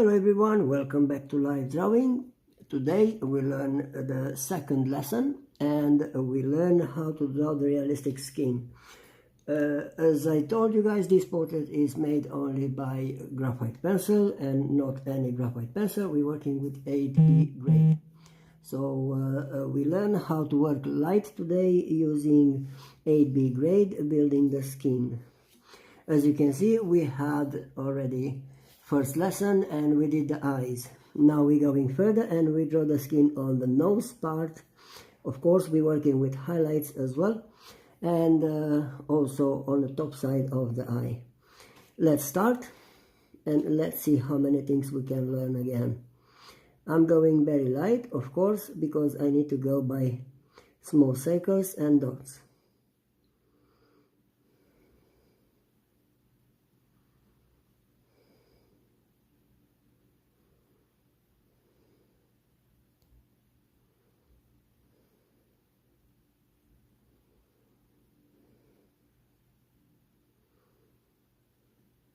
Hello everyone, welcome back to Live Drawing. Today we learn the second lesson and we learn how to draw the realistic skin. As I told you guys, this portrait is made only by graphite pencil and not any graphite pencil. We're working with 8B grade. So we learn how to work light today using 8B grade, building the skin. As you can see, we had already first lesson and we did the eyes. Now we're going further and we draw the skin on the nose part. Of course, we're working with highlights as well, and also on the top side of the eye. Let's start and let's see how many things we can learn again. I'm going very light, of course, because I need to go by small circles and dots.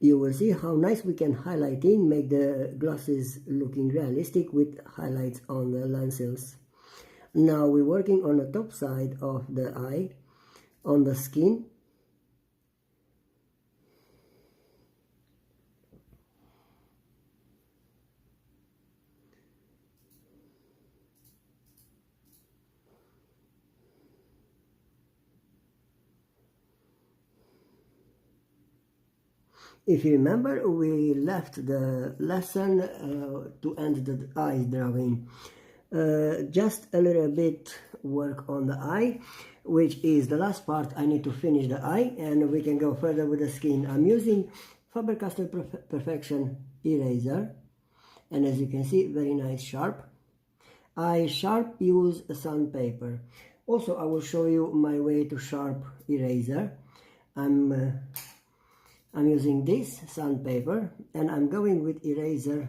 You will see how nice we can highlight in, make the glasses looking realistic with highlights on the lenses. Now we're working on the top side of the eye, on the skin. If you remember, we left the lesson to end the eye drawing. Just a little bit work on the eye, which is the last part. I need to finish the eye and we can go further with the skin. I'm using Faber-Castell Perfection eraser, and as you can see, very nice sharp. I sharp use sandpaper. Also, I will show you my way to sharp eraser. I'm using this sandpaper and I'm going with eraser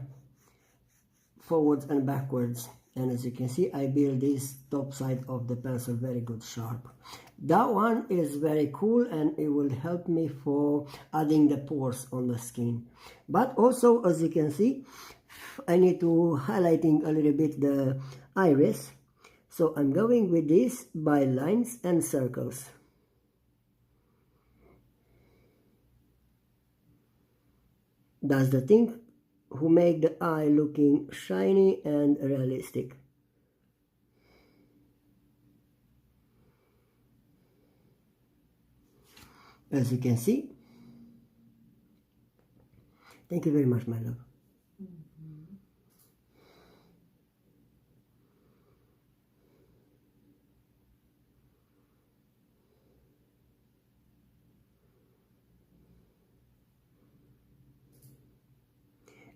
forwards and backwards, and as you can see I build this top side of the pencil very good sharp. That one is very cool and it will help me for adding the pores on the skin. But also, as you can see, I need to highlighting a little bit the iris, so I'm going with this by lines and circles. That's the thing who make the eye looking shiny and realistic. As you can see. Thank you very much, my love.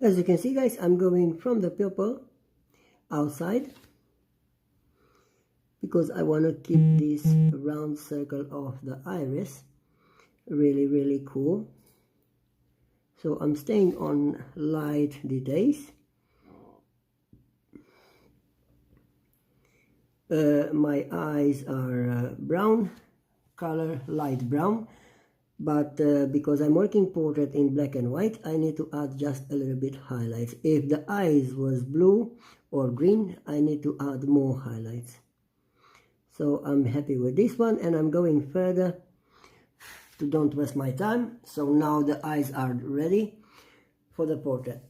As you can see, guys, I'm going from the pupil outside because I want to keep this round circle of the iris really cool. So I'm staying on light details. My eyes are brown color, light brown. But because I'm working portrait in black and white, I need to add just a little bit highlights. If the eyes was blue or green, I need to add more highlights. So I'm happy with this one and I'm going further to don't waste my time. So now the eyes are ready for the portrait.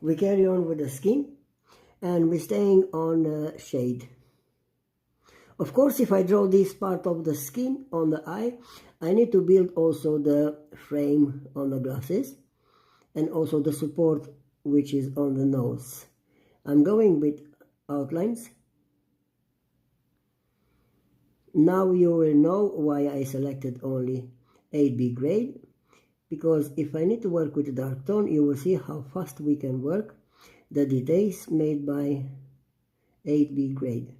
We carry on with the skin and we're staying on shade. Of course, if I draw this part of the skin on the eye, I need to build also the frame on the glasses and also the support which is on the nose. I'm going with outlines. Now you will know why I selected only 8B grade, because if I need to work with a dark tone, you will see how fast we can work the details made by 8B grade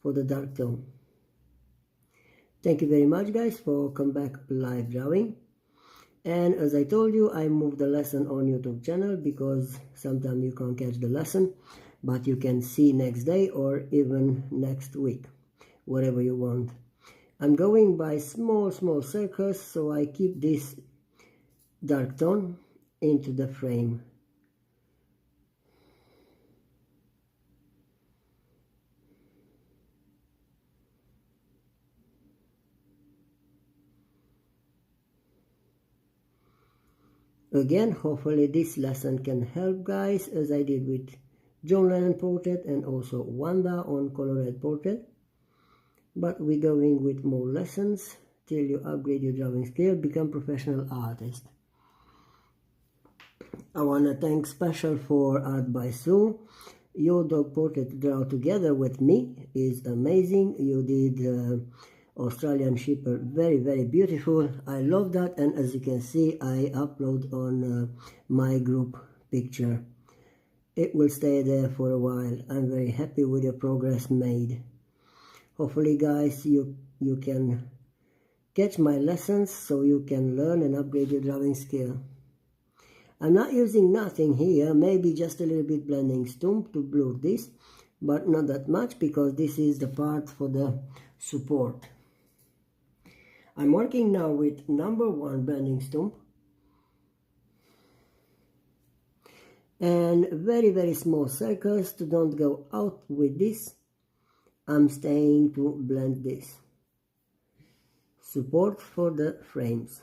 for the dark tone. Thank you very much, guys, for come back live drawing. And as I told you, I moved the lesson on YouTube channel because sometimes you can't catch the lesson, but you can see next day or even next week, whatever you want. I'm going by small circles, so I keep this dark tone into the frame. Again, hopefully this lesson can help, guys, as I did with John Lennon portrait and also Wanda on colored portrait. But we're going with more lessons till you upgrade your drawing skill, become professional artist. I want to thank special for Art by Sue. Your dog portrait draw together with me is amazing. You did Australian Shepherd, very, very beautiful. I love that, and as you can see, I upload on my group picture. It will stay there for a while. I'm very happy with the progress made. Hopefully, guys, you can catch my lessons so you can learn and upgrade your drawing skill. I'm not using nothing here, maybe just a little bit blending stump to blur this, but not that much because this is the part for the support. I'm working now with number 1 blending stump and very, very small circles to don't go out with this. I'm staying to blend this. Support for the frames.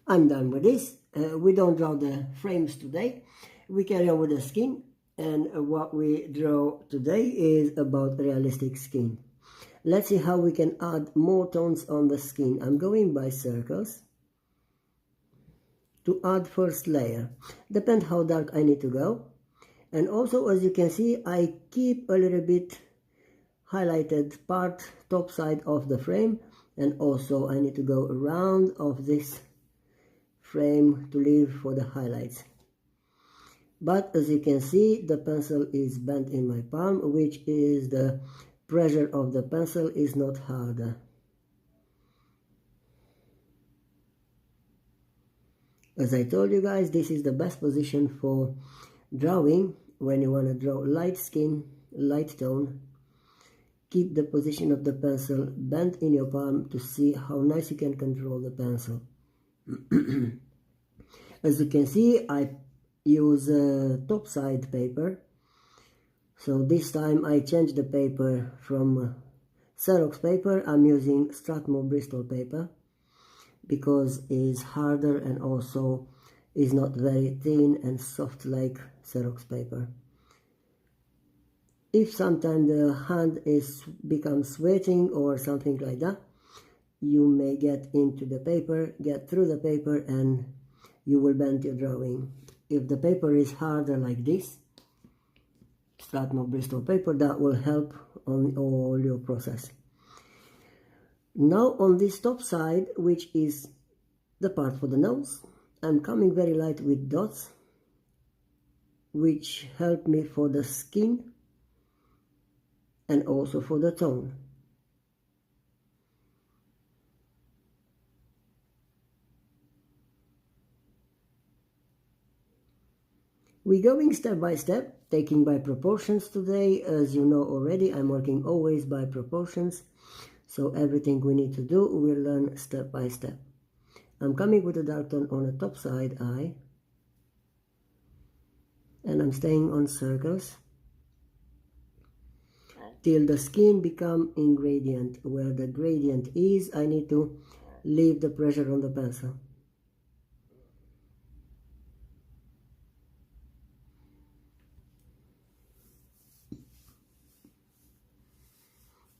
I'm done with this. We don't draw the frames today. We carry on with the skin, and what we draw today is about realistic skin. Let's see how we can add more tones on the skin. I'm going by circles to add first layer. Depends how dark I need to go. And also, as you can see, I keep a little bit highlighted part, top side of the frame, and also I need to go around of this frame to leave for the highlights. But as you can see, the pencil is bent in my palm, which is the pressure of the pencil is not harder. As I told you guys, this is the best position for drawing when you want to draw light skin, light tone. Keep the position of the pencil bent in your palm to see how nice you can control the pencil. As you can see, I use top side paper. So this time I changed the paper from Xerox paper. I'm using Strathmore Bristol paper because it's harder and also is not very thin and soft like Xerox paper. If sometimes the hand becomes sweating or something like that, you may get into the paper, get through the paper, and you will bend your drawing. If the paper is harder like this, Strathmore Bristol paper, that will help on all your process. Now on this top side, which is the part for the nose, I'm coming very light with dots, which help me for the skin and also for the tone. We're going step by step, taking by proportions today. As you know already, I'm working always by proportions. So everything we need to do, we'll learn step by step. I'm coming with a dark tone on the top side eye. And I'm staying on circles till the skin become in gradient. Where the gradient is, I need to leave the pressure on the pencil.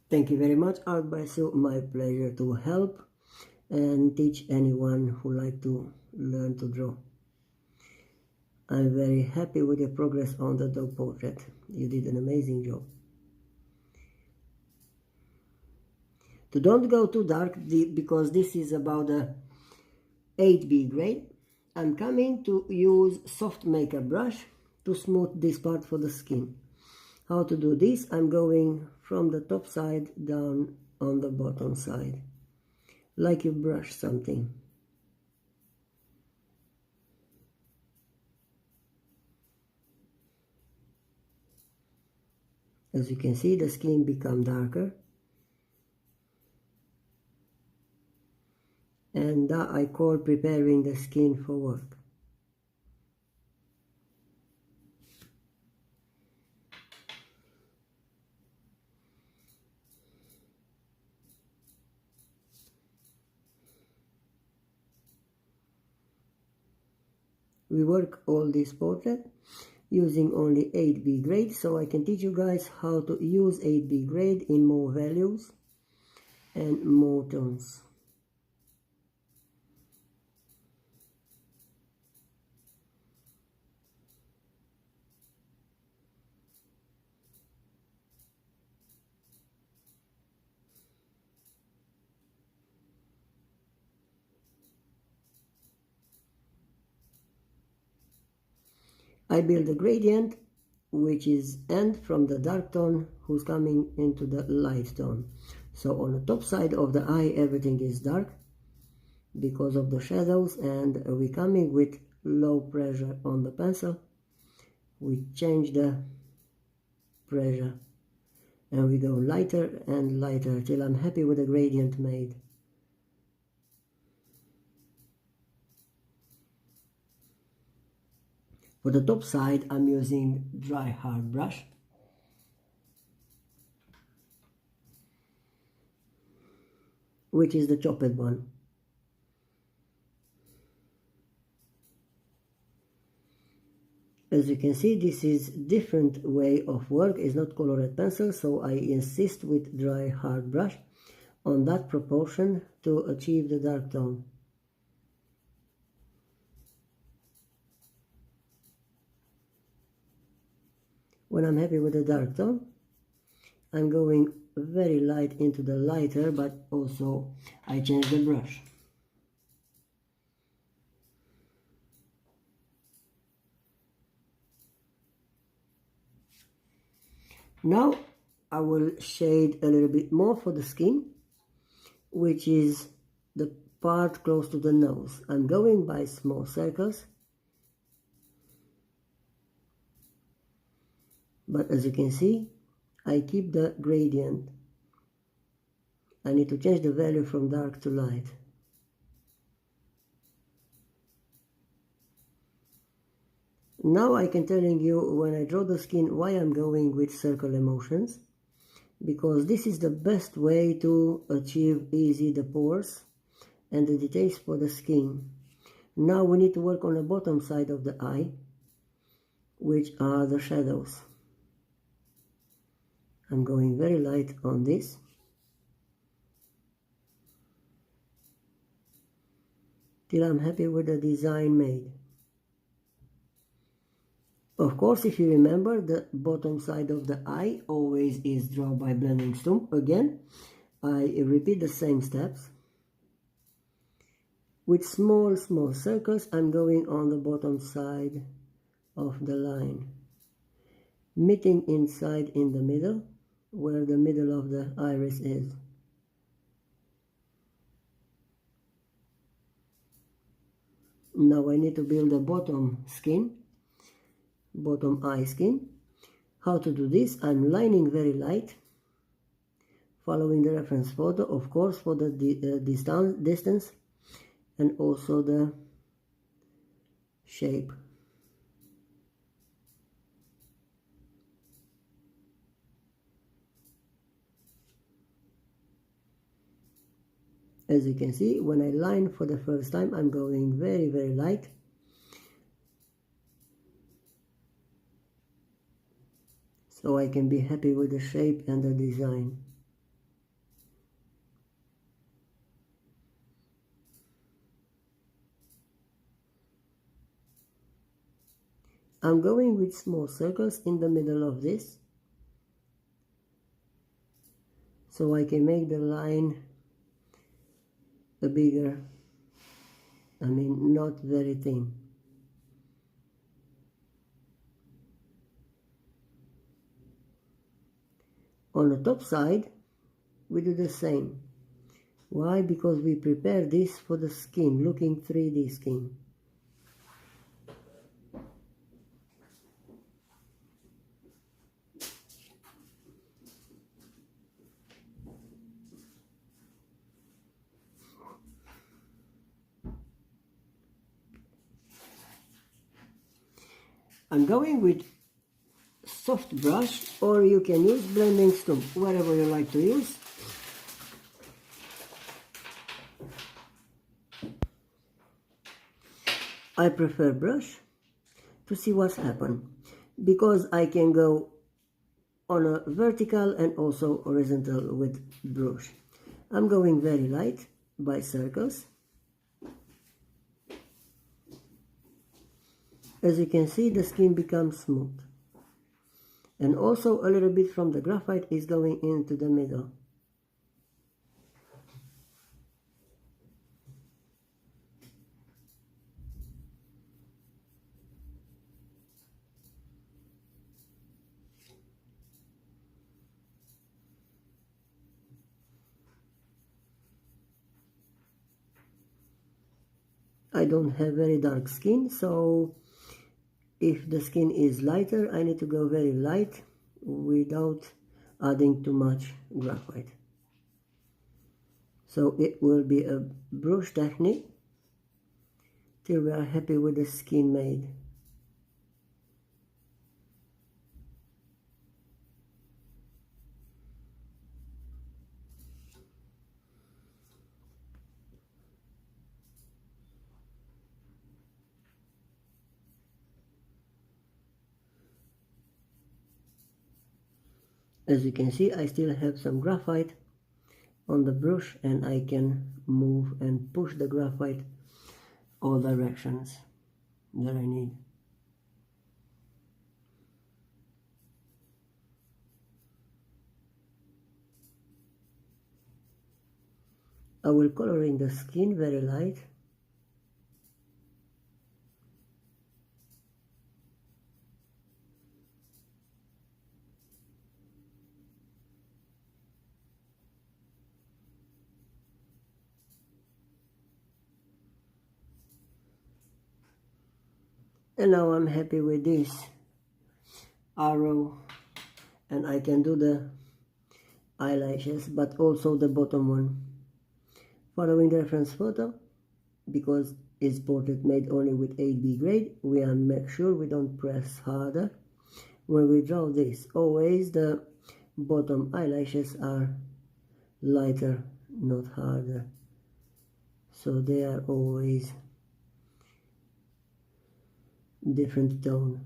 Thank you very much, Art by Sue. My pleasure to help and teach anyone who like to learn to draw. I'm very happy with your progress on the dog portrait. You did an amazing job. So don't go too dark because this is about a 8B grade. I'm coming to use soft makeup brush to smooth this part for the skin. How to do this? I'm going from the top side down on the bottom side, like you brush something. As you can see, the skin become darker. And that I call preparing the skin for work. We work all this portrait using only 8B grade, so I can teach you guys how to use 8B grade in more values and more tones. I build a gradient which is end from the dark tone who's coming into the light tone. So on the top side of the eye everything is dark because of the shadows, and we're coming with low pressure on the pencil. We change the pressure and we go lighter and lighter till I'm happy with the gradient made. For the top side, I'm using dry hard brush. Which is the chopped one. As you can see, this is different way of work, it's not colored pencil, so I insist with dry hard brush on that proportion to achieve the dark tone. When I'm happy with the dark tone, I'm going very light into the lighter, but also I change the brush. Now I will shade a little bit more for the skin, which is the part close to the nose. I'm going by small circles. But as you can see, I keep the gradient. I need to change the value from dark to light. Now I can telling you when I draw the skin why I'm going with circle emotions, because this is the best way to achieve easy the pores and the details for the skin. Now we need to work on the bottom side of the eye, which are the shadows. I'm going very light on this. Till I'm happy with the design made. Of course, if you remember, the bottom side of the eye always is drawn by blending stump. Again, I repeat the same steps. With small circles, I'm going on the bottom side of the line, meeting inside in the middle, where the middle of the iris is. Now I need to build a bottom eye skin. How to do this? I'm lining very light, following the reference photo, of course, for the distance and also the shape. As you can see, when I line for the first time, I'm going very, very light. So I can be happy with the shape and the design. I'm going with small circles in the middle of this, so I can make the line a bigger, not very thin. On the top side, we do the same. Why? Because we prepare this for the skin, looking 3D skin. I'm going with soft brush, or you can use blending stump, whatever you like to use. I prefer brush to see what's happened, because I can go on a vertical and also horizontal with brush. I'm going very light by circles. As you can see, the skin becomes smooth. And also a little bit from the graphite is going into the middle. I don't have very dark skin, so if the skin is lighter, I need to go very light without adding too much graphite. So it will be a brush technique till we are happy with the skin made. As you can see, I still have some graphite on the brush, and I can move and push the graphite all directions that I need. I will color in the skin very light. And now I'm happy with this arrow, and I can do the eyelashes, but also the bottom one. Following the reference photo, because it's portrait made only with 8B grade, we are make sure we don't press harder. When we draw this, always the bottom eyelashes are lighter, not harder. So they are always different tone.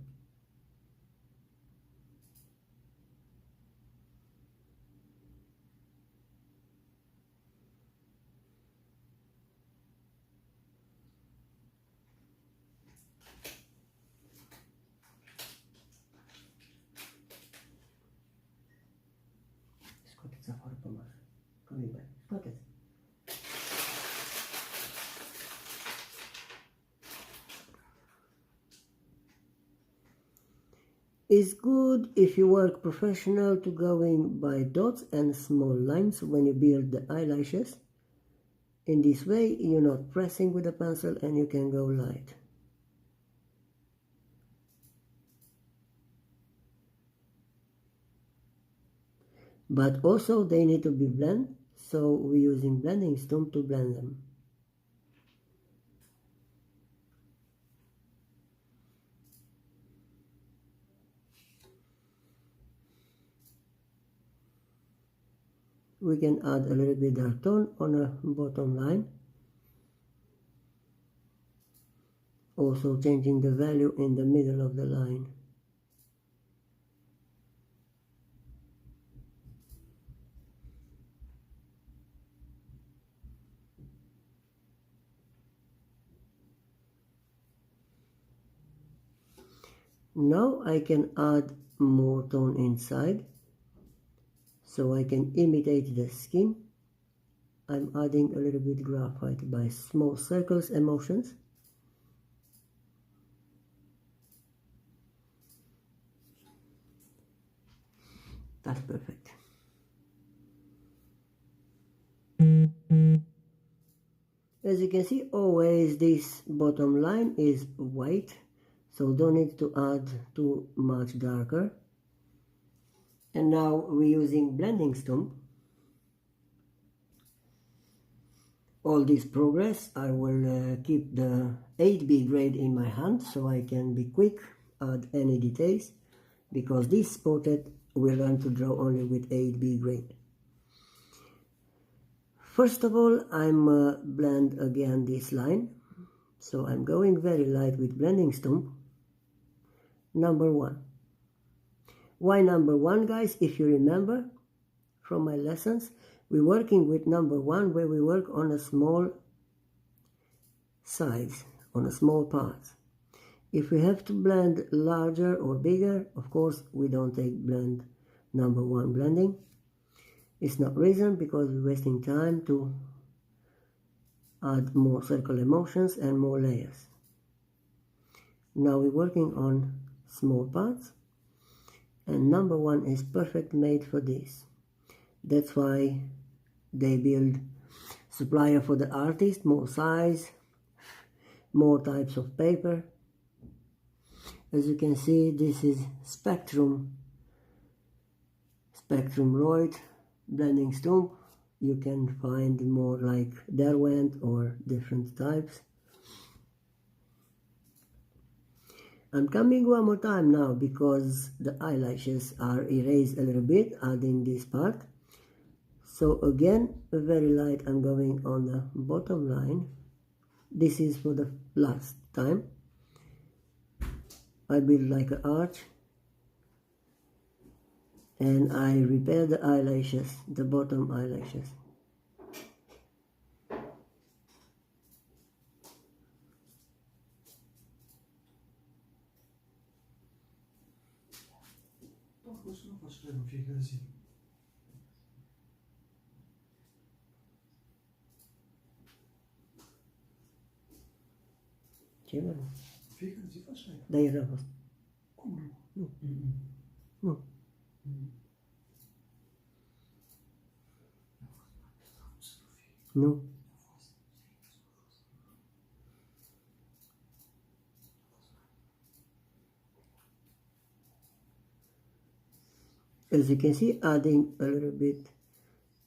Scoteți afară pe masă. Come back. Scoteți. It's good if you work professional to go in by dots and small lines when you build the eyelashes. In this way, you're not pressing with the pencil and you can go light. But also they need to be blended, so we're using blending stump to blend them. We can add a little bit dark tone on a bottom line, also changing the value in the middle of the line. Now I can add more tone inside, so I can imitate the skin. I'm adding a little bit graphite by small circles and motions. That's perfect. As you can see, always this bottom line is white, so don't need to add too much darker. And now we're using blending stump. All this progress, I will keep the 8B grade in my hand so I can be quick add any details, because this portrait we learn to draw only with 8B grade. First of all, I'm blend again this line, so I'm going very light with blending stump, number 1. Why number 1, guys? If you remember from my lessons, we're working with number 1 where we work on a small size, on a small parts. If we have to blend larger or bigger, of course we don't take blend number 1 blending. It's not reason, because we're wasting time to add more circle emotions and more layers. Now we're working on small parts, and number 1 is perfect made for this. That's why they build supplier for the artist, more size, more types of paper. As you can see, this is Spectrum Roid blending stump. You can find more like Derwent or different types. I'm coming one more time now because the eyelashes are erased a little bit, adding this part. So again, very light, I'm going on the bottom line. This is for the last time. I build like an arch, and I repair the eyelashes, the bottom eyelashes. Ce mă? Fiecare zi faci aia. Da, era fost. Cum Nu. nu? Nu. Nu. As you can see, adding a little bit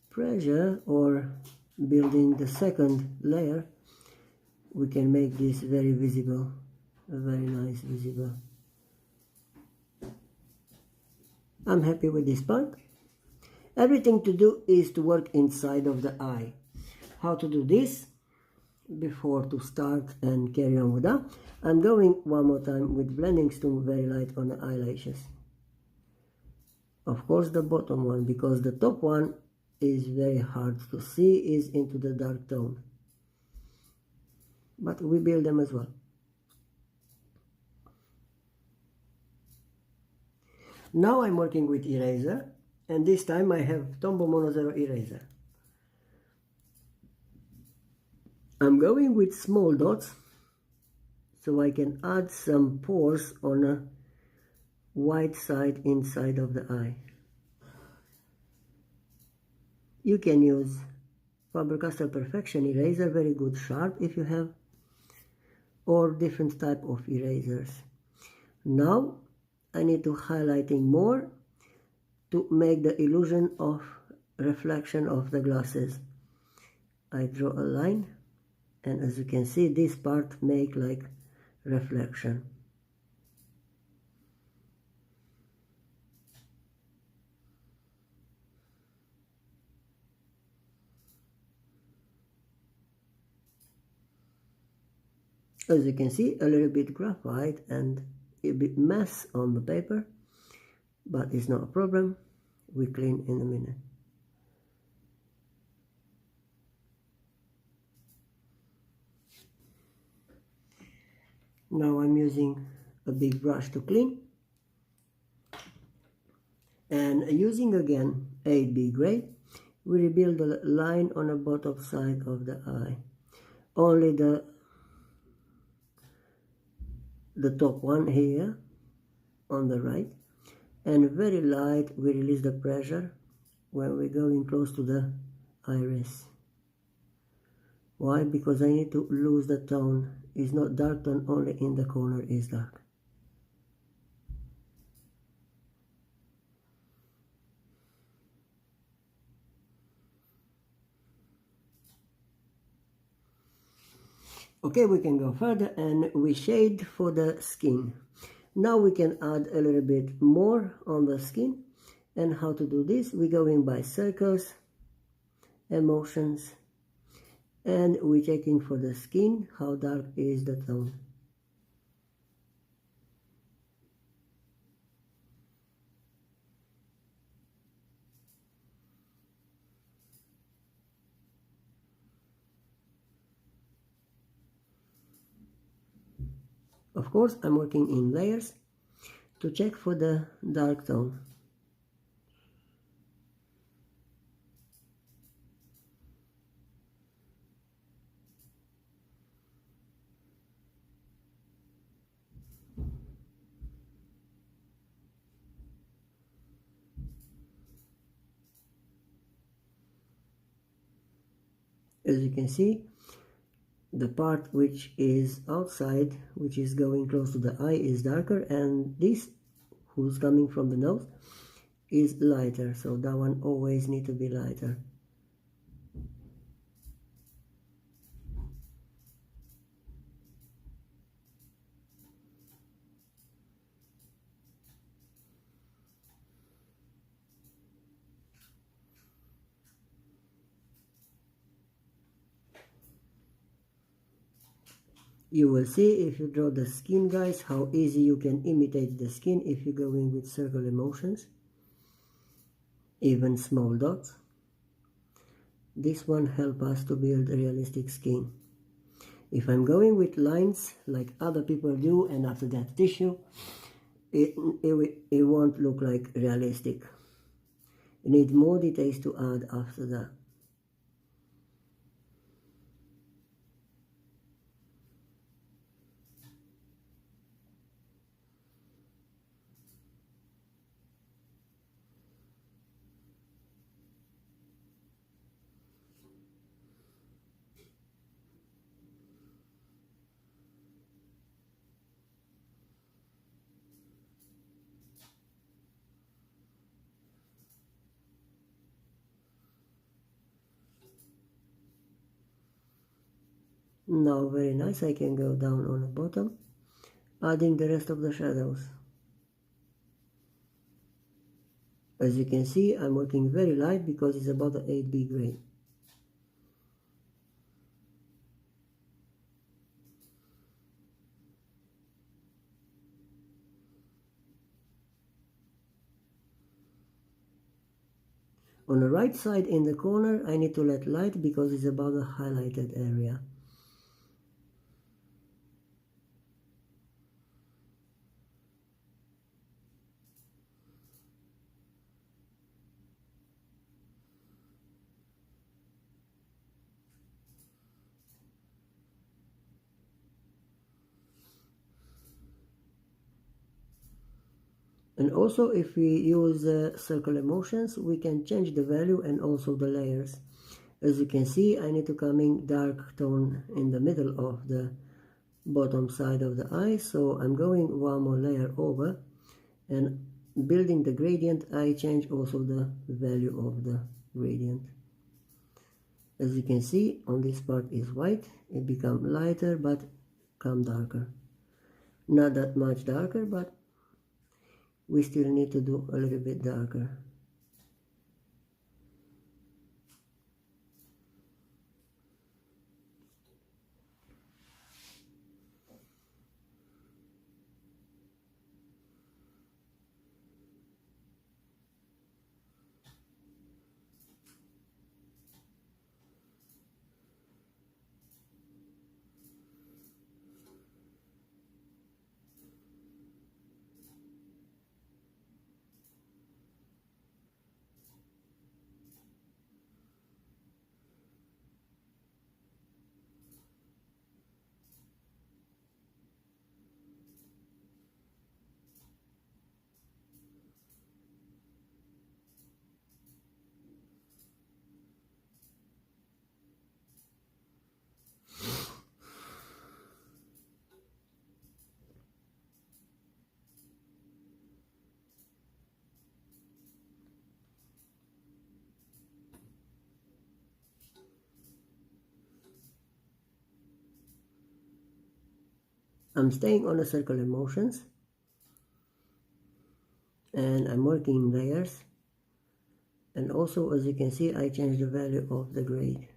pressure or building the second layer, we can make this very visible, very nice visible. I'm happy with this part. Everything to do is to work inside of the eye. How to do this? Before to start and carry on with that, I'm going one more time with blending stump very light on the eyelashes. Of course the bottom one, because the top one is very hard to see, is into the dark tone. But we build them as well. Now I'm working with eraser, and this time I have Tombow Mono Zero eraser. I'm going with small dots so I can add some pores on a white side inside of the eye. You can use Faber-Castell Perfection eraser, very good sharp if you have, or different type of erasers. Now I need to highlighting more to make the illusion of reflection of the glasses. I draw a line, and as you can see, this part make like reflection. As you can see, a little bit graphite and a bit mess on the paper, but it's not a problem. We clean in a minute. Now I'm using a big brush to clean, and using again 8B gray, we rebuild the line on the bottom side of the eye. Only the top one here on the right, and very light we release the pressure when we're going close to the iris. Why? Because I need to lose the tone. It's not dark tone, only in the corner is dark. Okay, we can go further, and we shade for the skin. Now we can add a little bit more on the skin. And how to do this? We go in by circles, emotions, and we're checking for the skin, how dark is the tone. Of course, I'm working in layers to check for the dark tone. As you can see, the part which is outside, which is going close to the eye, is darker, and this, who's coming from the nose, is lighter. So that one always need to be lighter. You will see if you draw the skin, guys, how easy you can imitate the skin if you're going with circle emotions, even small dots. This one helps us to build a realistic skin. If I'm going with lines like other people do and after that tissue, it won't look like realistic. You need more details to add after that. Now very nice, I can go down on the bottom, adding the rest of the shadows. As you can see, I'm working very light because it's about the 8B grade. On the right side in the corner, I need to let light because it's about the highlighted area. And also, if we use circle emotions, we can change the value and also the layers. As you can see, I need to come in dark tone in the middle of the bottom side of the eye, so I'm going one more layer over, and building the gradient, I change also the value of the gradient. As you can see, on this part is white, it become lighter but come darker. Not that much darker, but we still need to do a little bit darker. I'm staying on the circle emotions, and I'm working in layers. And also, as you can see, I changed the value of the grade.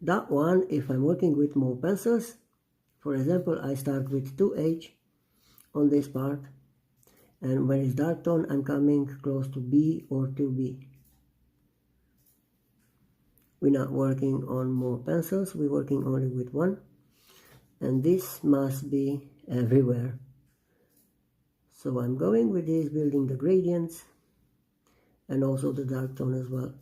That one, if I'm working with more pencils, for example, I start with 2H on this part, and when it's dark tone, I'm coming close to B or 2B. We're not working on more pencils, we're working only with one, and this must be everywhere. So I'm going with this, building the gradients and also the dark tone as well.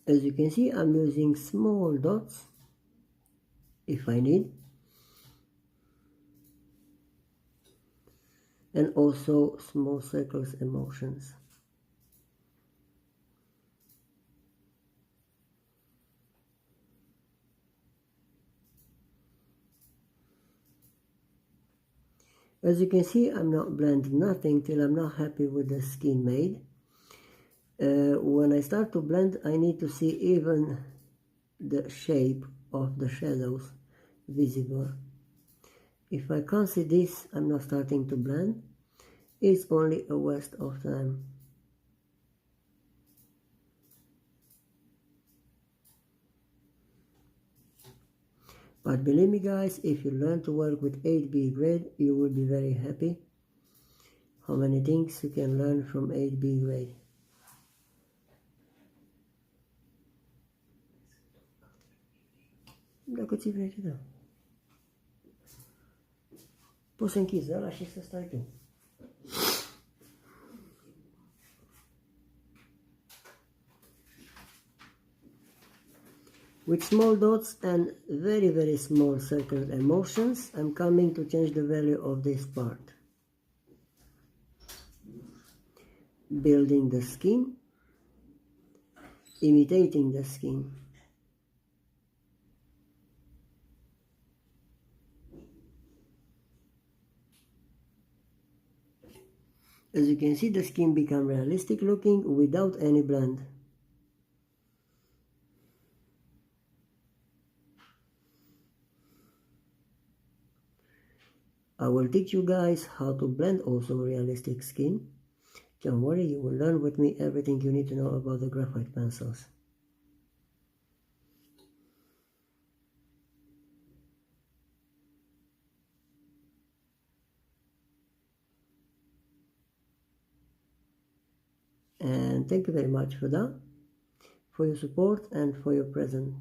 As you can see, I'm using small dots if I need, and also small circles and motions. As you can see, I'm not blending nothing till I'm not happy with the skin made. When I start to blend, I need to see even the shape of the shadows visible. If I can't see this, I'm not starting to blend. It's only a waste of time. But believe me guys, if you learn to work with 8B grade, you will be very happy. How many things you can learn from 8B grade. Dacă ți vrei, da. Poți să închizi ăla și să stai tu. With small dots and very small circles and motions, I'm coming to change the value of this part. Building the skin, imitating the skin. As you can see, the skin become realistic looking without any blend. I will teach you guys how to blend also realistic skin. Don't worry, you will learn with me everything you need to know about the graphite pencils. And thank you very much for that, for your support and for your presence.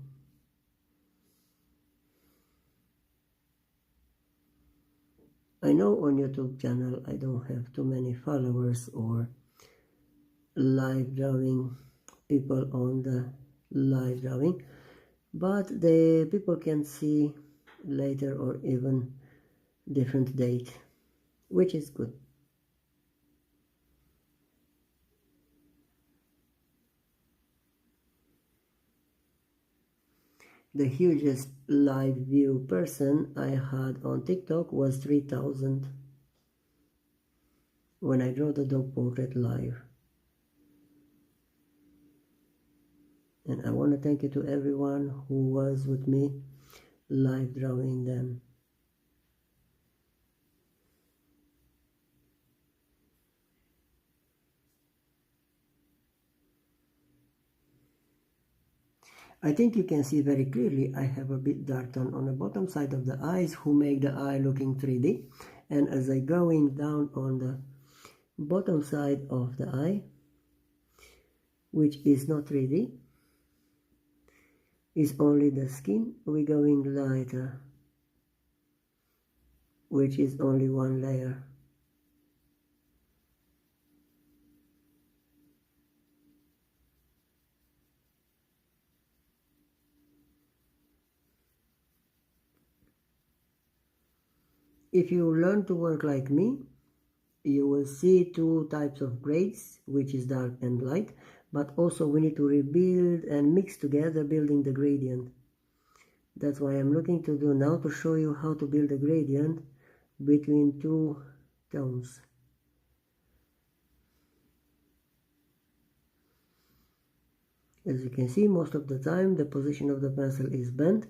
I know on YouTube channel I don't have too many followers or live drawing people on the live drawing, but the people can see later or even different date, which is good. The hugest live view person I had on TikTok was 3,000 when I drew the dog portrait live. And I want to thank you to everyone who was with me live drawing them. I think you can see very clearly I have a bit dark tone on the bottom side of the eyes who make the eye looking 3D, and as I going down on the bottom side of the eye, which is not 3D, is only the skin, we're going lighter, which is only one layer. If you learn to work like me, you will see two types of grades, which is dark and light, but also we need to rebuild and mix together, building the gradient. That's why I'm looking to do now to show you how to build a gradient between two tones. As you can see, most of the time the position of the pencil is bent,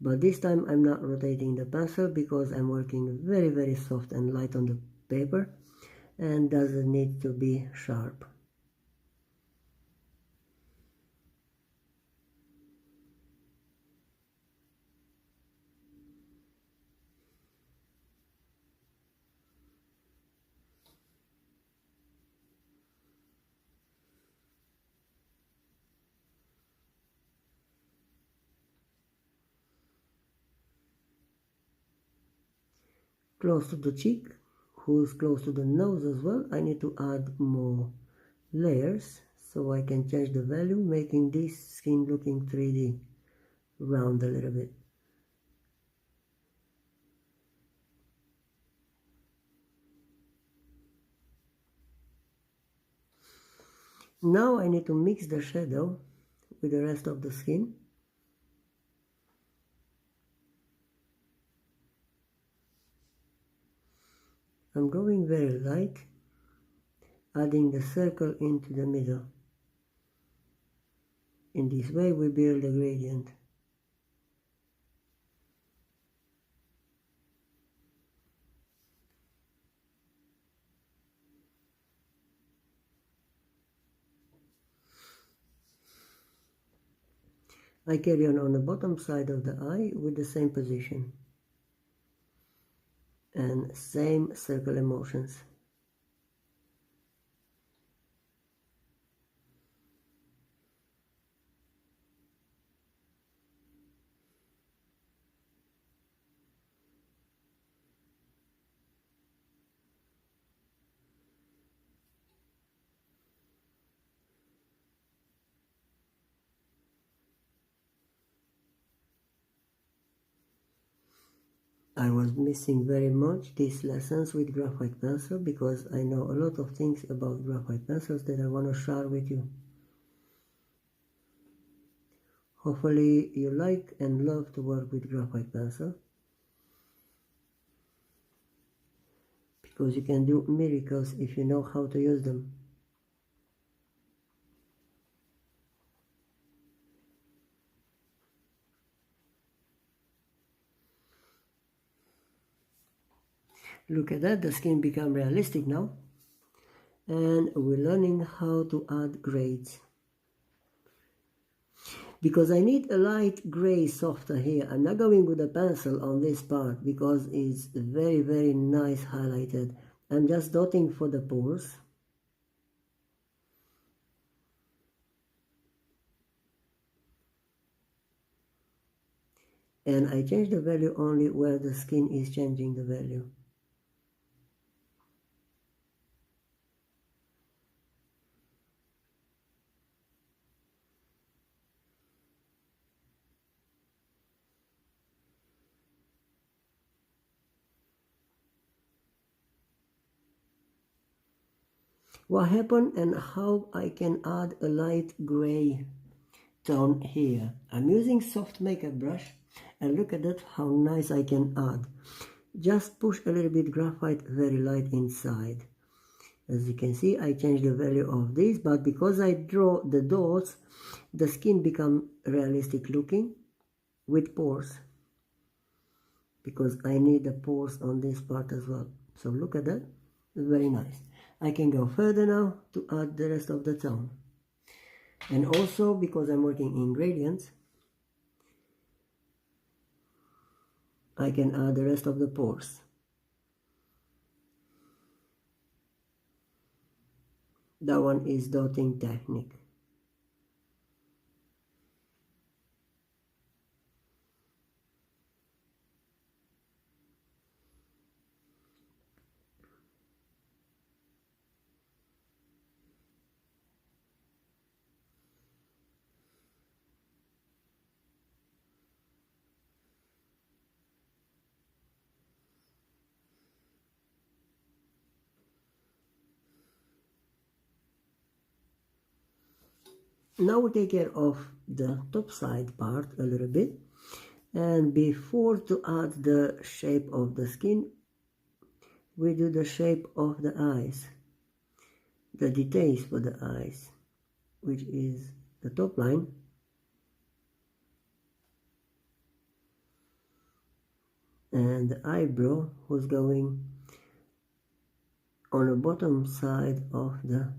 but this time I'm not rotating the pencil because I'm working very soft and light on the paper and doesn't need to be sharp. Close to the cheek, who's close to the nose as well, I need to add more layers so I can change the value, making this skin looking 3D, round a little bit. Now I need to mix the shadow with the rest of the skin. I'm going very light, adding the circle into the middle. In this way we build a gradient. I carry on the bottom side of the eye with the same position and same circular motions. I was missing very much these lessons with graphite pencil because I know a lot of things about graphite pencils that I want to share with you. Hopefully you like and love to work with graphite pencil, because you can do miracles if you know how to use them. Look at that, the skin become realistic now. And we're learning how to add grades. Because I need a light gray softer here. I'm not going with a pencil on this part because it's very nice highlighted. I'm just dotting for the pores. And I change the value only where the skin is changing the value. What happened and how I can add a light gray tone here. I'm using soft makeup brush and look at that, how nice I can add. Just push a little bit graphite very light inside. As you can see, I changed the value of this, but because I draw the dots, the skin become realistic looking with pores, because I need the pores on this part as well. So look at that, it's very nice. I can go further now to add the rest of the tone. And also, because I'm working in gradients, I can add the rest of the pores. That one is dotting technique. Now we take care of the top side part a little bit. And before to add the shape of the skin, we do the shape of the eyes, the details for the eyes, which is the top line, and the eyebrow who's going on the bottom side of the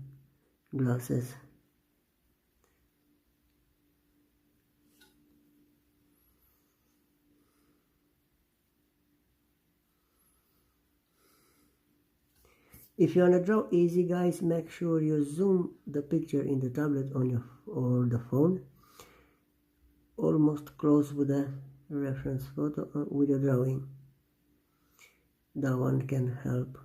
glasses. If you want to draw easy, guys, make sure you zoom the picture in the tablet on your or the phone almost close with the reference photo with your drawing. That one can help.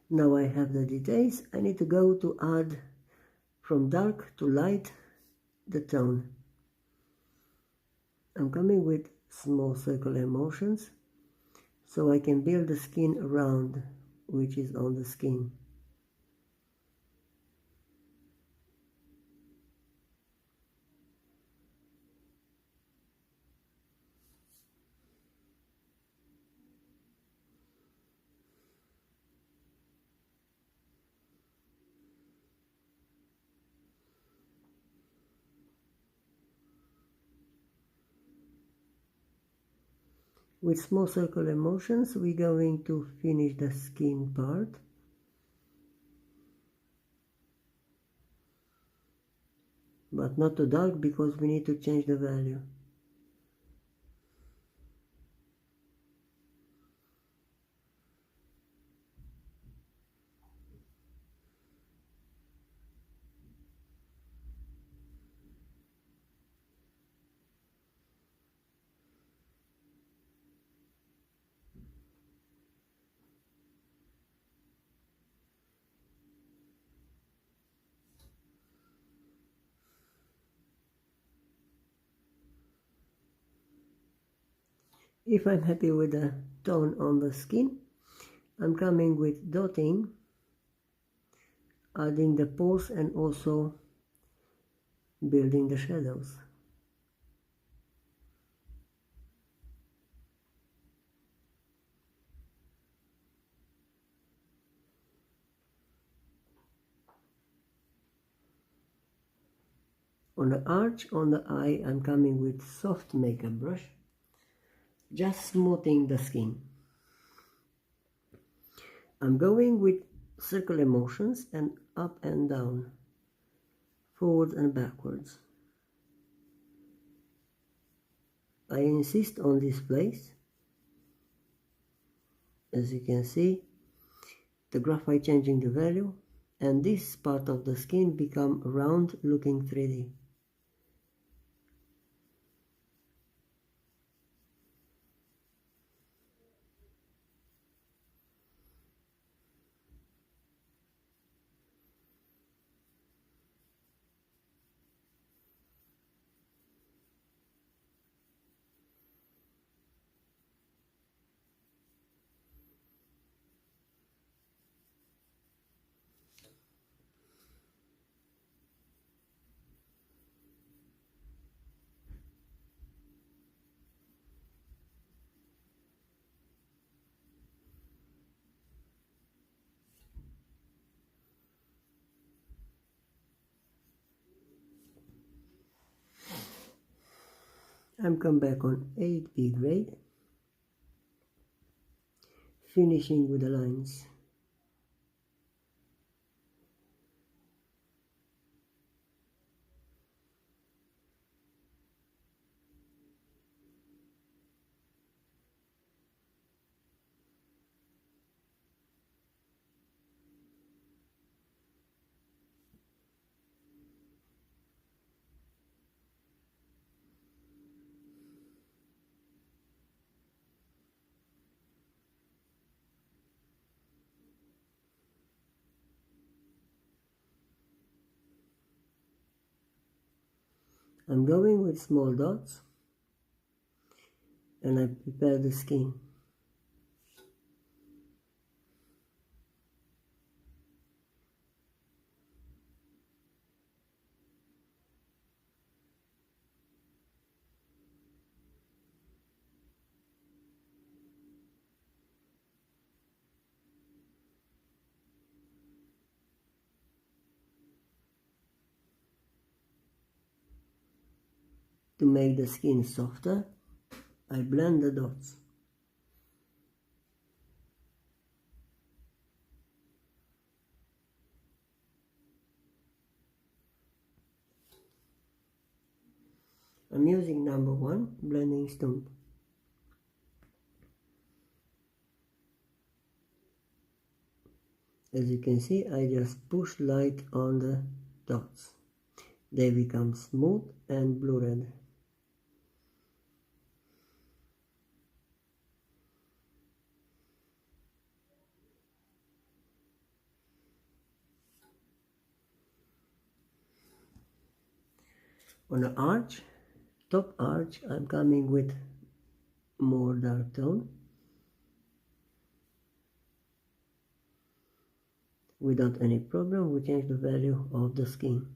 Now I have the details. I need to go to add from dark to light the tone. I'm coming with small circular motions so I can build the skin around which is on the skin. With small circular motions, we're going to finish the skin part. But not too dark because we need to change the value. If I'm happy with the tone on the skin, I'm coming with dotting, adding the pores and also building the shadows. On the arch on the eye, I'm coming with soft makeup brush, just smoothing the skin. I'm going with circular motions and up and down, forward and backwards. I insist on this place. As you can see, the graphite changing the value, and this part of the skin become round looking 3D. I'm come back on 8B grade, finishing with the lines. I'm going with small dots and I prepare the skin. to make the skin softer, I blend the dots. I'm using number 1 blending stump. As you can see, I just push light on the dots. They become smooth and blurred. On the arch, top arch, I'm coming with more dark tone. Without any problem, we change the value of the skin.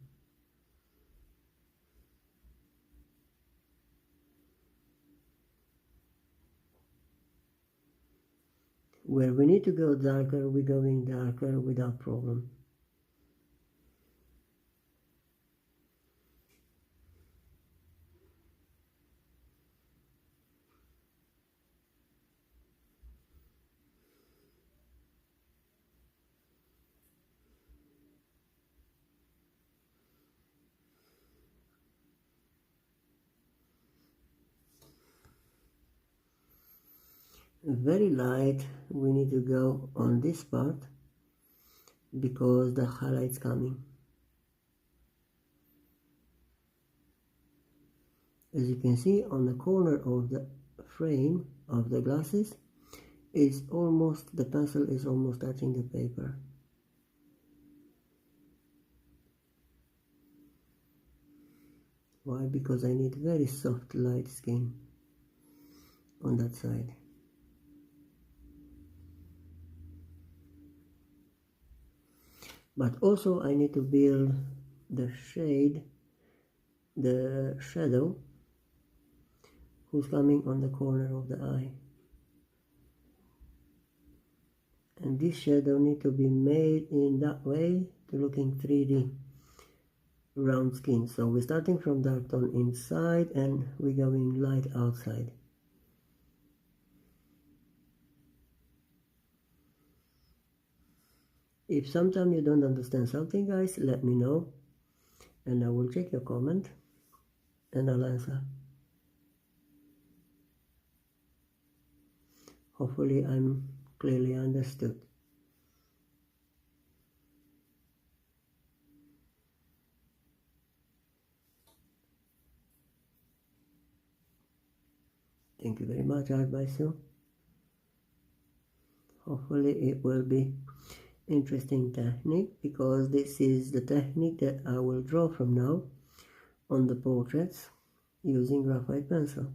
Where we need to go darker, we're going darker without problem. Very light, we need to go on this part because the highlight's coming. As you can see, on the corner of the frame of the glasses, the pencil is almost touching the paper. Why? Because I need very soft light skin on that side. But also I need to build the shade, the shadow who's coming on the corner of the eye. And this shadow need to be made in that way to looking 3D round skin. So we're starting from dark tone inside and we're going light outside. If sometime you don't understand something, guys, let me know and I will check your comment and I'll answer. Hopefully I'm clearly understood. Thank you very much, Art by Sue. Hopefully it will be interesting technique, because this is the technique that I will draw from now on the portraits using graphite pencil.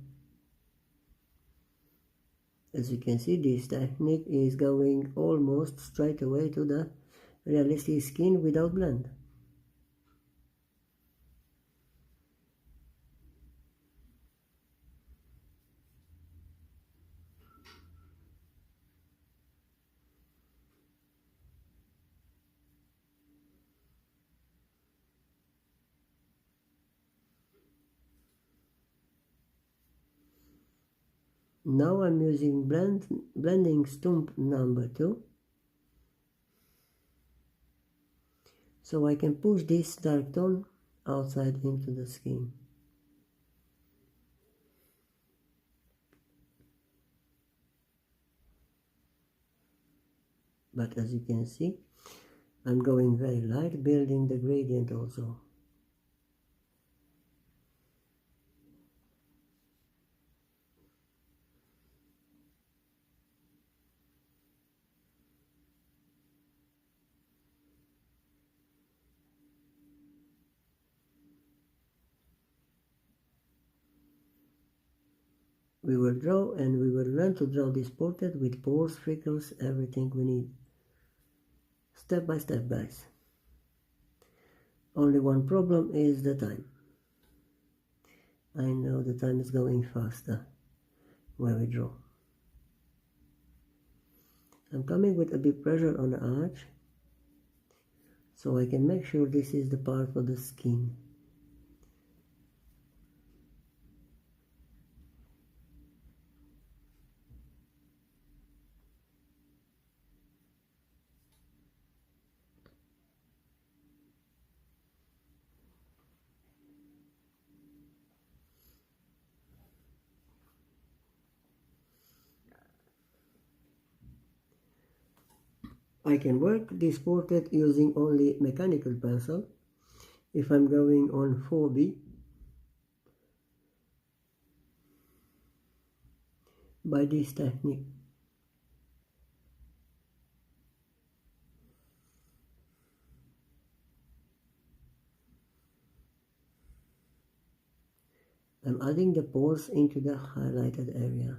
As you can see, this technique is going almost straight away to the realistic skin without blend. Now I'm using blending stump number 2, so I can push this dark tone outside into the skin. But as you can see, I'm going very light, building the gradient also. We will draw and we will learn to draw this portrait with pores, freckles, everything we need. Step by step, guys. Only one problem is the time. I know the time is going faster when we draw. I'm coming with a bit pressure on the arch so I can make sure this is the part of the skin. I can work this portrait using only mechanical pencil. If I'm going on 4B, by this technique. I'm adding the pores into the highlighted area.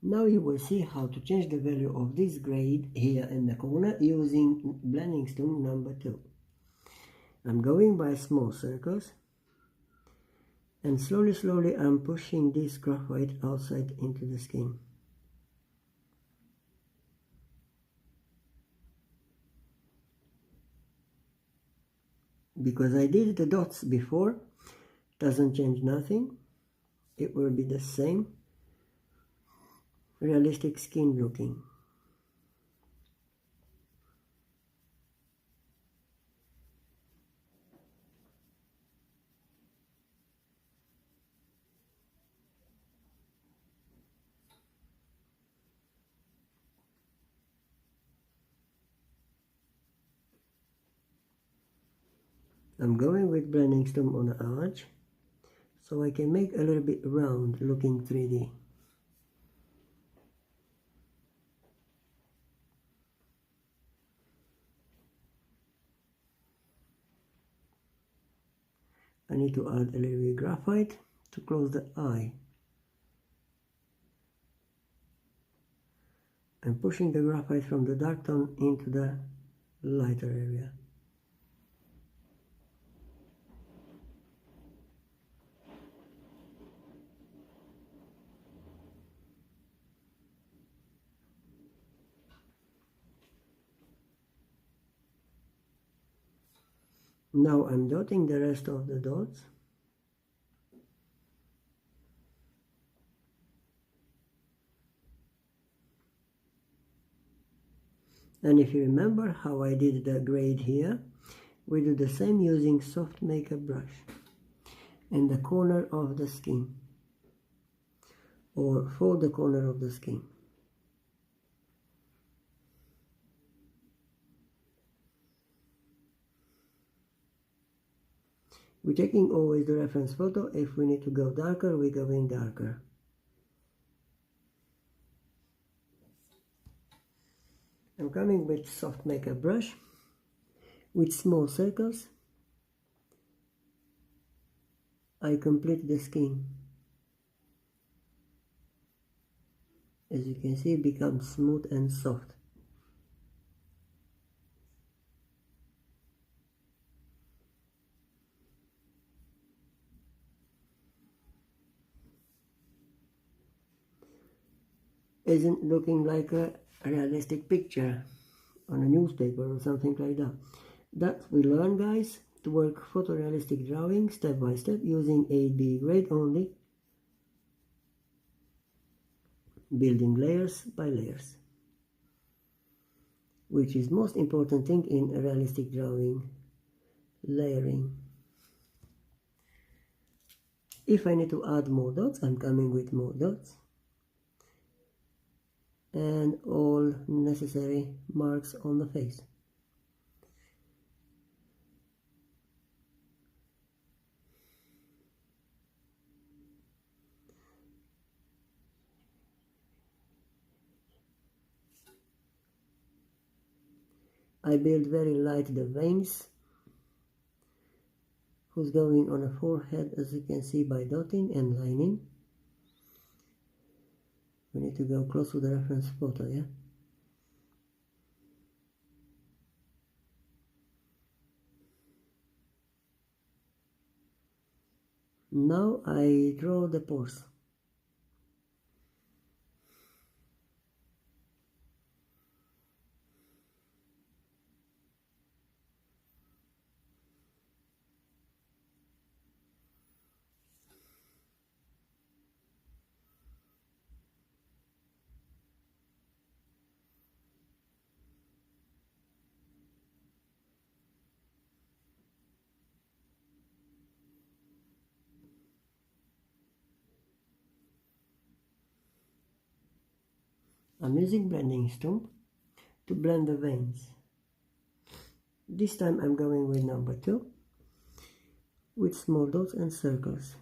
Now you will see how to change the value of this grade here in the corner using blending stone number 2. I'm going by small circles and slowly I'm pushing this graphite outside into the skin. Because I did the dots before, doesn't change nothing. It will be the same realistic skin looking. I'm going with blending stone on the edge so I can make a little bit round looking 3D. I need to add a little bit graphite to close the eye. I'm pushing the graphite from the dark tone into the lighter area. Now I'm dotting the rest of the dots. And if you remember how I did the grade here, we do the same using soft makeup brush in the corner of the skin or for the corner of the skin. We're taking always the reference photo. If we need to go darker, we go in darker. I'm coming with soft makeup brush with small circles. I complete the skin. As you can see, it becomes smooth and soft. Isn't looking like a realistic picture on a newspaper or something like that. That we learn, guys, to work photorealistic drawing step by step using 8B grade only, building layers by layers, which is most important thing in a realistic drawing, layering. If I need to add more dots, I'm coming with more dots and all necessary marks on the face. I build very light the veins who's going on a forehead, as you can see by dotting and lining. We need to go close to the reference photo, yeah? Now I draw the pores. I'm using blending stump to blend the veins. This time I'm going with number 2 with small dots and circles.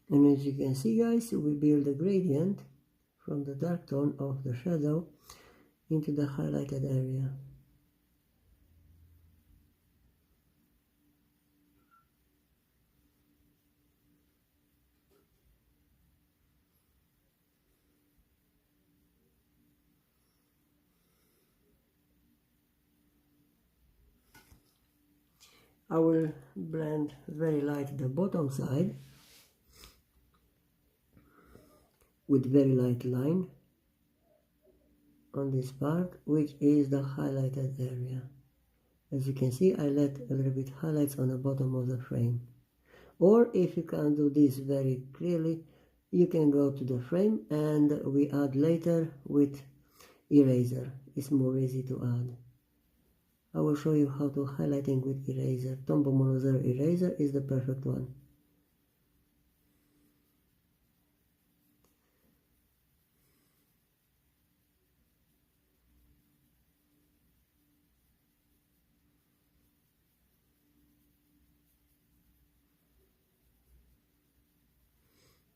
And as you can see, guys, we build a gradient from the dark tone of the shadow into the highlighted area. I will blend very light the bottom side with very light line on this part, which is the highlighted area. As you can see, I let a little bit highlights on the bottom of the frame. Or if you can't do this very clearly, you can go to the frame and we add later with eraser. It's more easy to add. I will show you how to highlighting with eraser. Tombow Mono 0 eraser is the perfect one.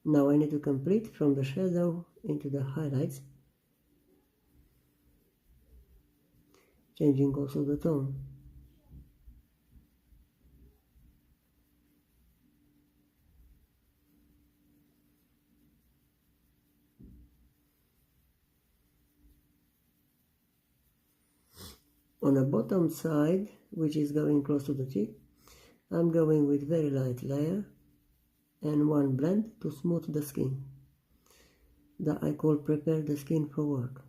Now I need to complete from the shadow into the highlights, changing also the tone. On the bottom side, which is going close to the cheek, I'm going with very light layer and one blend to smooth the skin. That I call prepare the skin for work.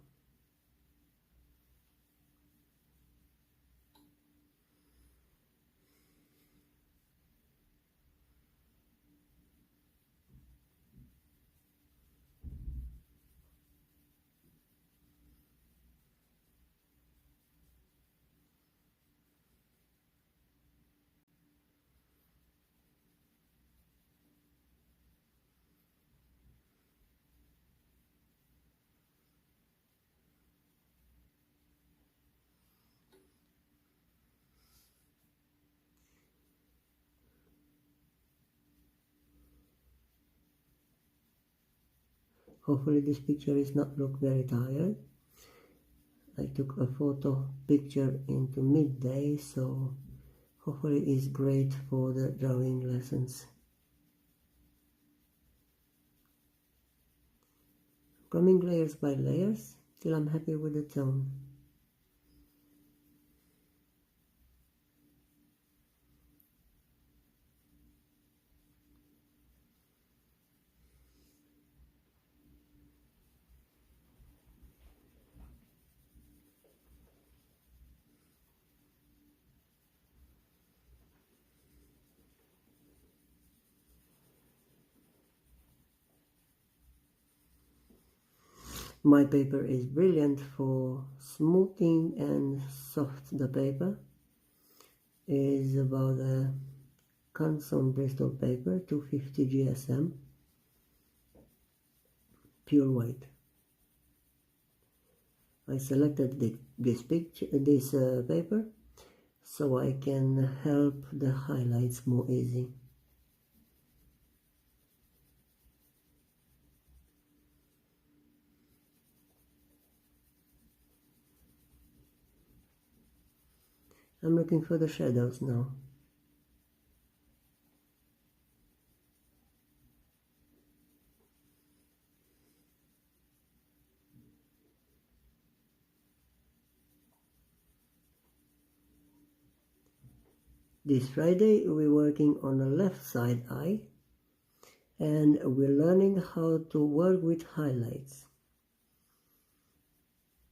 Hopefully this picture is not look very tired. I took a photo picture into midday, so hopefully it's great for the drawing lessons. Coming layers by layers till I'm happy with the tone. My paper is brilliant for smoothing and soft. The paper is about a Canson Bristol paper, 250 GSM, pure white. I selected this paper so I can help the highlights more easy. I'm looking for the shadows now. This Friday we're working on the left side eye, and we're learning how to work with highlights.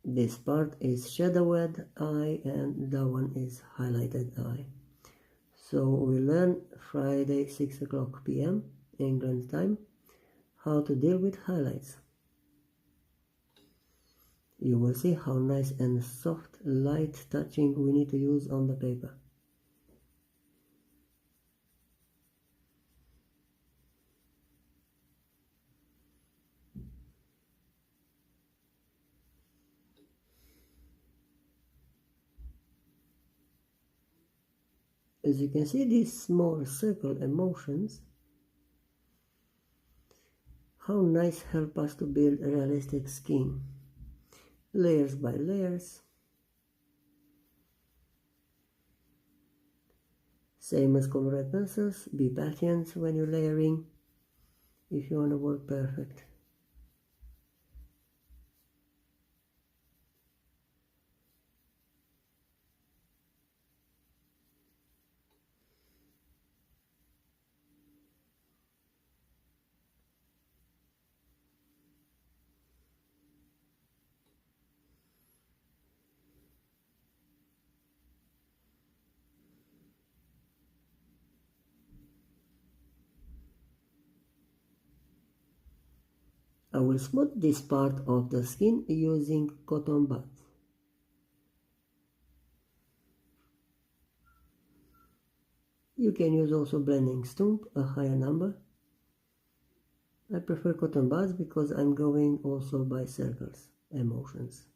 This part is shadowed eye and that one is highlighted eye. So we learn Friday 6 o'clock p.m. England time how to deal with highlights. You will see how nice and soft light touching we need to use on the paper. As you can see, these small circle emotions, how nice help us to build a realistic skin, layers by layers. Same as colored pencils, be patient when you're layering if you want to work perfect. I will smooth this part of the skin using cotton buds. You can use also blending stump, a higher number. I prefer cotton buds because I'm going also by circles, emotions.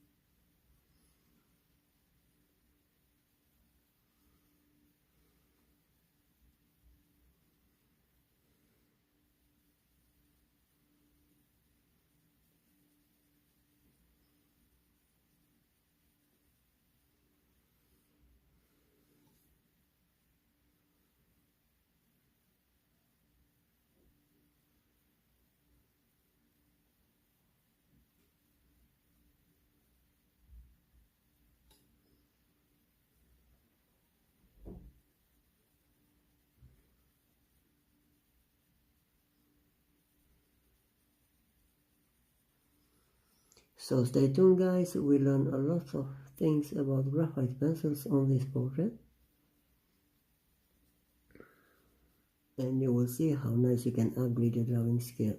So stay tuned guys, we learn a lot of things about graphite pencils on this portrait. And you will see how nice you can upgrade your drawing skill.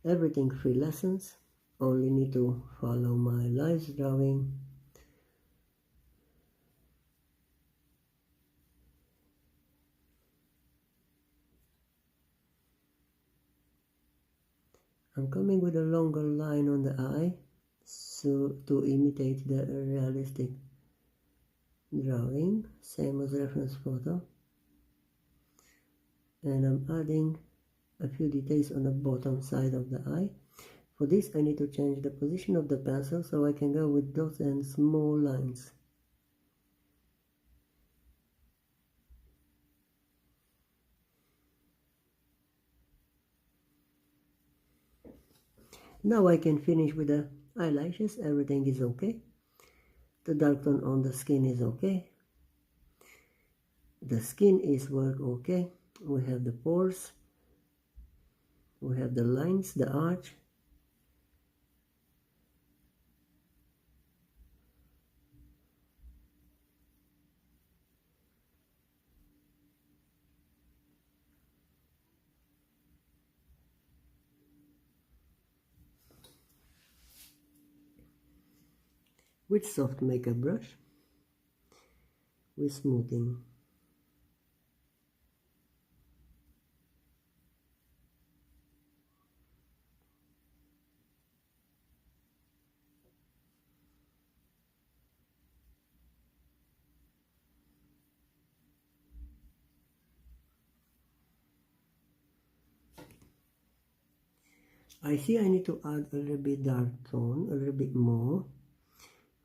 Everything free lessons, only need to follow my live drawing. I'm coming with a longer line on the eye so to imitate the realistic drawing, same as reference photo. And I'm adding a few details on the bottom side of the eye. For this I need to change the position of the pencil so I can go with dots and small lines. Now I can finish with the eyelashes, everything is okay. The dark tone on the skin is okay. The skin is work okay. We have the pores, we have the lines, the arch. With soft makeup brush, with smoothing. I see I need to add a little bit dark tone, a little bit more.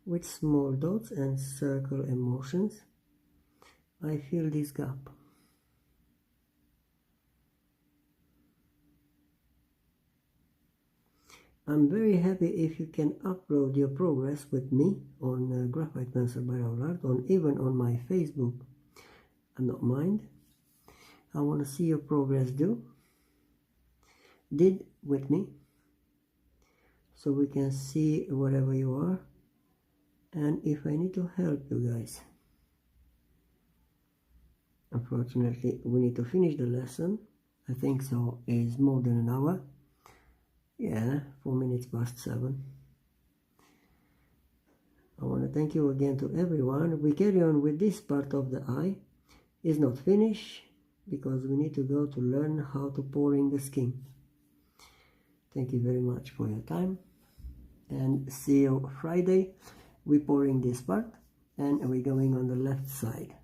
with small dots and circle emotions. I fill this gap. I'm very happy if you can upload your progress with me on Graphite Pencil by Raul Art, or even on my Facebook. I don't mind. I want to see your progress did with me, so we can see wherever you are and if I need to help you guys. Unfortunately, we need to finish the lesson. I think so. It's more than an hour. Yeah, 4 minutes past 7. I want to thank you again to everyone. We carry on with this part of the eye. It's not finished because we need to go to learn how to pour in the skin. Thank you very much for your time, and see you Friday. We're pouring this part and we're going on the left side.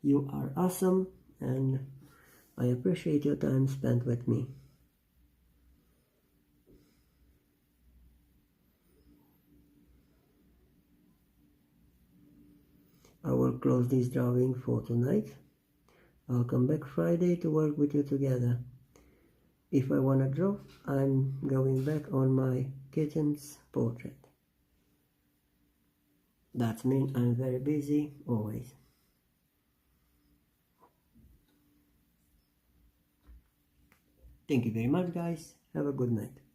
You are awesome, and I appreciate your time spent with me. I will close this drawing for tonight. I'll come back Friday to work with you together. If I want to draw, I'm going back on my kitten's portrait. That means I'm very busy always. Thank you very much, guys. Have a good night.